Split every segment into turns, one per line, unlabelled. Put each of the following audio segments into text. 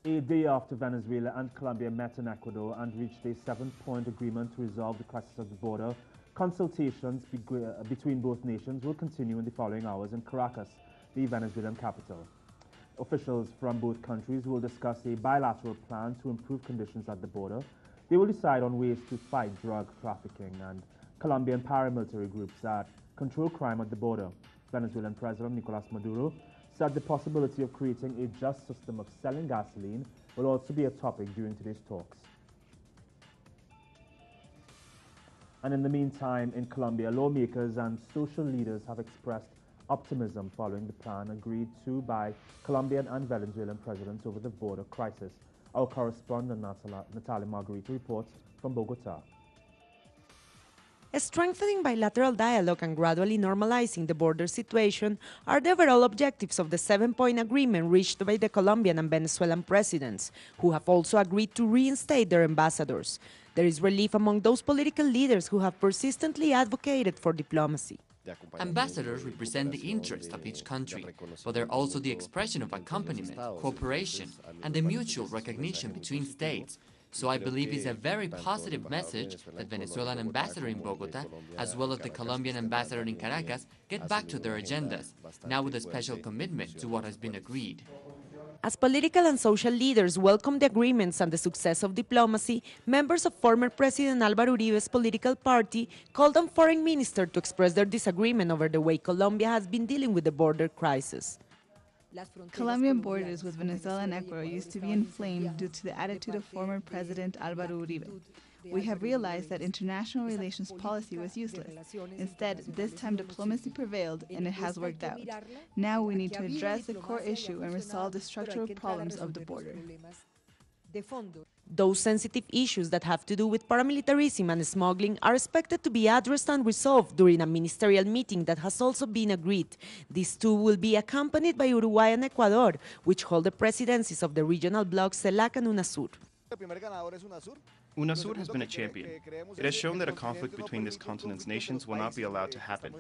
A day after Venezuela and Colombia met in Ecuador and reached a 7-point agreement to resolve the crisis of the border, consultations between both nations will continue in the following hours in Caracas, the Venezuelan capital. Officials from both countries will discuss a bilateral plan to improve conditions at the border. They will decide on ways to fight drug trafficking and Colombian paramilitary groups that control crime at the border. Venezuelan President Nicolas Maduro said the possibility of creating a just system of selling gasoline will also be a topic during today's talks. And in the meantime, in Colombia, lawmakers and social leaders have expressed optimism following the plan agreed to by Colombian and Venezuelan presidents over the border crisis. Our correspondent Natalia Margarita reports from Bogota.
Strengthening bilateral dialogue and gradually normalizing the border situation are the overall objectives of the 7-point agreement reached by the Colombian and Venezuelan presidents, who have also agreed to reinstate their ambassadors. There is relief among those political leaders who have persistently advocated for diplomacy.
Ambassadors represent the interests of each country, but they're also the expression of accompaniment, cooperation, and the mutual recognition between states. So I believe it's a very positive message that Venezuelan ambassador in Bogota, as well as the Colombian ambassador in Caracas, get back to their agendas, now with a special commitment to what has been agreed.
As political and social leaders welcome the agreements and the success of diplomacy, members of former President Álvaro Uribe's political party called on Foreign Minister to express their disagreement over the way Colombia has been dealing with the border crisis.
Colombian borders with Venezuela and Ecuador used to be inflamed due to the attitude of former President Álvaro Uribe. We have realized that international relations policy was useless. Instead, this time diplomacy prevailed and it has worked out. Now we need to address the core issue and resolve the structural problems of the border.
Those sensitive issues that have to do with paramilitarism and smuggling are expected to be addressed and resolved during a ministerial meeting that has also been agreed. These two will be accompanied by Uruguay and Ecuador, which hold the presidencies of the regional blocs CELAC and UNASUR.
UNASUR has been a champion. It has shown that a conflict between this continent's nations will not be allowed to happen.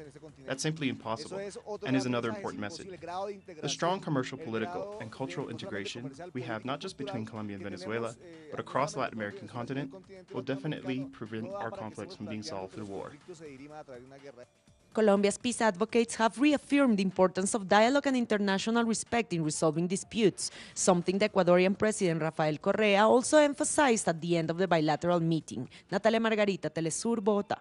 That's simply impossible, and is another important message. The strong commercial, political, and cultural integration we have not just between Colombia and Venezuela, but across the Latin American continent, will definitely prevent our conflicts from being solved through war.
Colombia's peace advocates have reaffirmed the importance of dialogue and international respect in resolving disputes, something the Ecuadorian President Rafael Correa also emphasized at the end of the bilateral meeting. Natalia Margarita, Telesur, Bogotá.